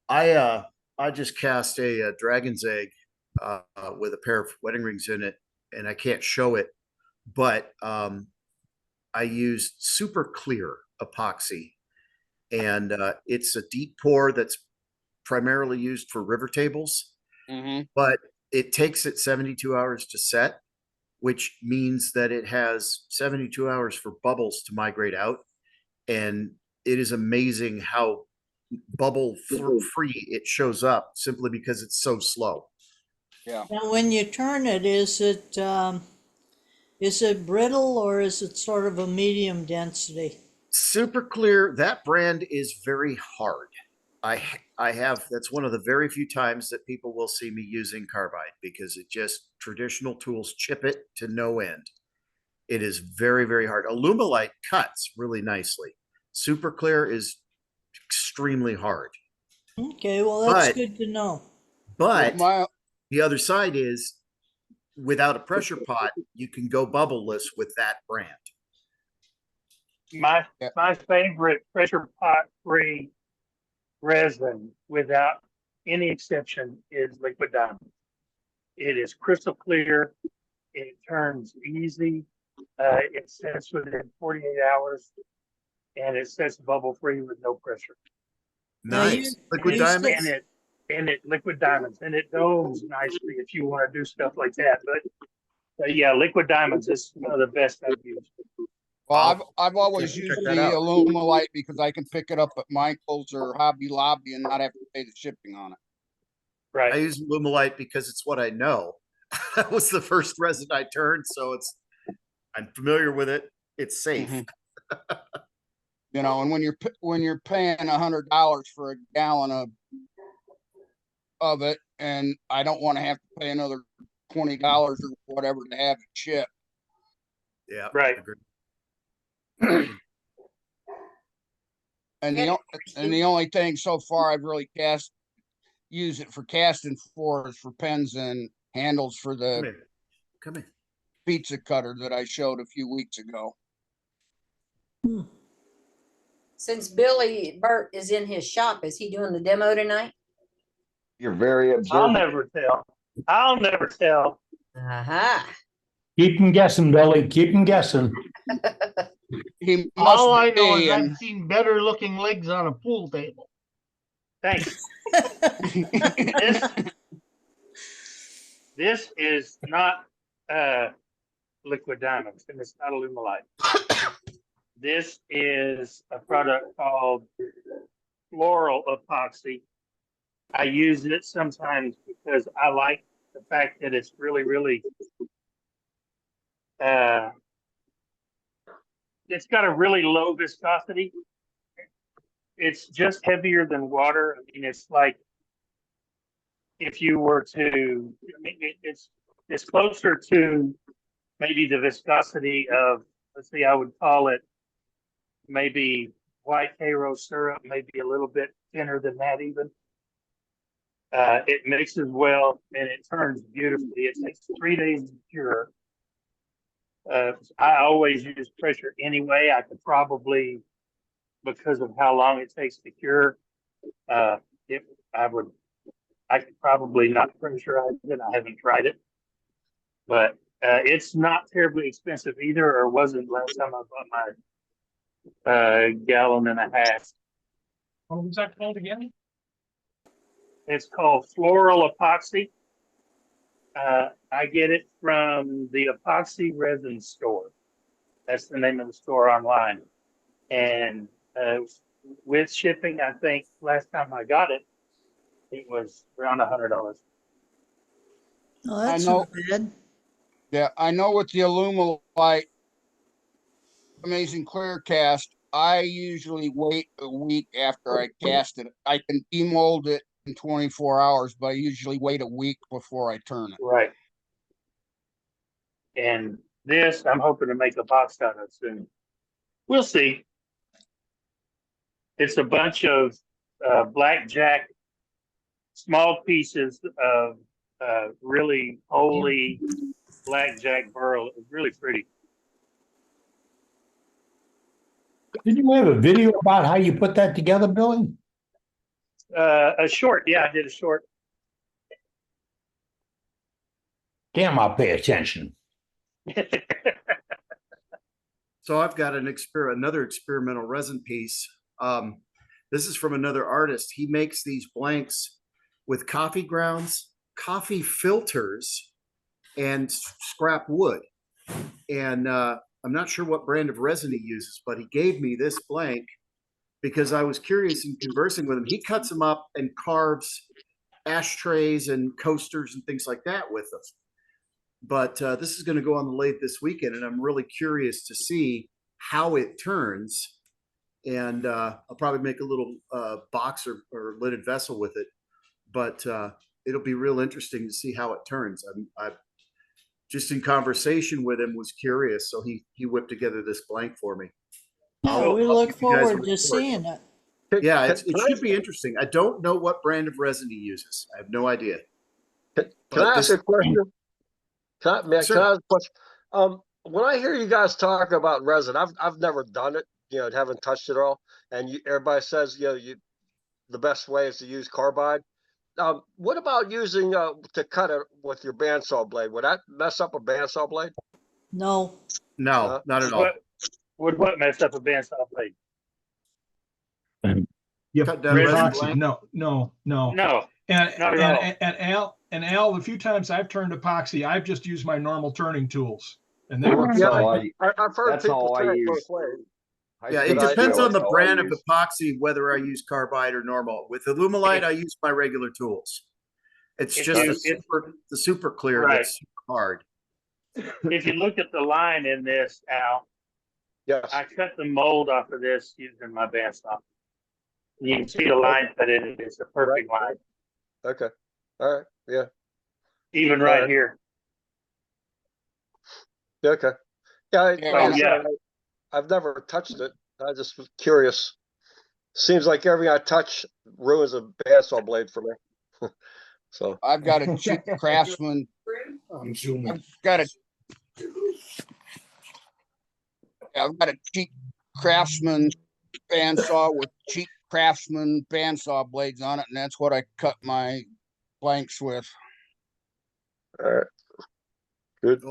I uh I just cast a dragon's egg with a pair of wedding rings in it, and I can't show it, but I used SuperClear epoxy, and it's a deep pour that's primarily used for river tables, Hmm. but it takes it 72 hours to set, which means that it has 72 hours for bubbles to migrate out. And it is amazing how bubble free it shows up simply because it's so slow. Yeah. Now, when you turn it, is it brittle or is it sort of a medium density? Super Clear, that brand is very hard. I I have that's one of the very few times that people will see me using carbide because it just traditional tools chip it to no end. It is very, very hard. Alumilite cuts really nicely. Super Clear is extremely hard. Okay, well, that's But good to know. Yeah. but the other side is without a pressure pot, you can go bubbleless with that brand. My Yeah. my favorite pressure pot free resin, without any exception, is liquid diamond. It is crystal clear. It turns easy. It sets within 48 hours, and it sets bubble free with no pressure. Now, Nice. Liquid you said, And diamonds. it liquid diamonds, and it domes nicely if you want to do stuff like that. But yeah, liquid diamonds is one of the best I've used. Well, I'll I've always check used that the out. Alumilite because I can pick it up at Michael's or Hobby Lobby and not have to pay the shipping on it. I Right. use Lumilite because it's what I know. That was the first resin I turned, so I'm familiar with it. It's safe. Mhm. You know, and when you're paying $100 for a gallon of it, and I don't want to have to pay another $20 or whatever to have it shipped. Yeah, Right. agreed. And I got the a o- and question. the only thing so far I've really use it for casting for is for pens and handles for Come the in. Come in. pizza cutter that I showed a few weeks ago. Since Billy Burt is in his shop, is he doing the demo tonight? You're very I'll observant. never tell. I'll never tell. Aha. Keep them guessing, Billy. Keep them guessing. He must All I know is be, I've and seen better looking legs on a pool table. Thanks. This is not liquid diamonds, and it's not Alumilite. This is a product called Floral Epoxy. I use it sometimes because I like the fact that it's really, uh, it's got a really low viscosity. It's just heavier than water. I mean, it's like if you were to, I mean, it's closer to maybe the viscosity of, let's see, I would call it maybe white Karo syrup, maybe a little bit thinner than that even. It mixes well and it turns beautifully. It takes 3 days to cure. I always use pressure anyway. I could probably, because of how long it takes to cure, if I could probably not pressurize it. I haven't tried it, but it's not terribly expensive either, or wasn't last time I bought my gallon and a half. What was that called again? It's called Floral Epoxy. I get it from the Epoxy Resin Store. That's the name of the store online. And with shipping, I think last time I got it, it was around $100. Oh, I that's know, not bad. yeah, I know with the Alumilite Amazing Clear Cast, I usually wait a week after I cast it. I can demold it in 24 hours, but I usually wait a week before I turn it. Right. And this, I'm hoping to make a box out of soon. We'll see. It's a bunch of blackjack, small pieces of really holy blackjack burl. It's really pretty. Did you have a video about how you put that together, Billy? A short, yeah, I did a short. Damn, I'll pay attention. So I've got another experimental resin piece. This is from another artist. He makes these blanks with coffee grounds, coffee filters, and scrap wood. And I'm not sure what brand of resin he uses, but he gave me this blank because I was curious in conversing with him. He cuts them up and carves ashtrays and coasters and things like that with them. But this is going to go on the lathe this weekend, and I'm really curious to see how it turns. And I'll probably make a little box or lidded vessel with it. But it'll be real interesting to see how it turns. I'm just in conversation with him, was curious, so he whipped together this blank for me. Yeah, we I'll look keep you guys forward to report. seeing it. Yeah, it should be interesting. I don't know what brand of resin he uses. I have no idea. Can But I ask this- a question? Can Sure. I ask a question? When I hear you guys talk about resin, I've never done it, haven't touched it all. And everybody says, the best way is to use carbide. What about using to cut it with your bandsaw blade? Would that mess up a bandsaw blade? No, No, not at all. Would what mess up a bandsaw blade? Cut down Resin resin Epoxy, blank. no. No, And, not at all. and Al, the few times I've turned epoxy, I've just used my normal turning tools, and they work That's Yeah, all fine. I've heard That's people all I turn it use. both ways. Yeah, it High-speed depends steel, on the that's all I brand of use. epoxy, whether I use carbide or normal. With Alumilite, I use my regular tools. It's If just you- the super clear Right. that's super hard. If you look at the line in this, Al, Yes. I cut the mold off of this using my bandsaw. You can see the line cut in it. It's a perfect line, Okay. All right. Yeah. even All right right. here. Okay. Yeah. Like Yeah. I Oh, said, yeah. I've never touched it. I just was curious. Seems like everything I touch ruins a bandsaw blade for me. So I've got a cheap Craftsman. I'm zooming. I've got a cheap Craftsman bandsaw with cheap Craftsman bandsaw blades on it, and that's what I cut my blanks with. all right. Good.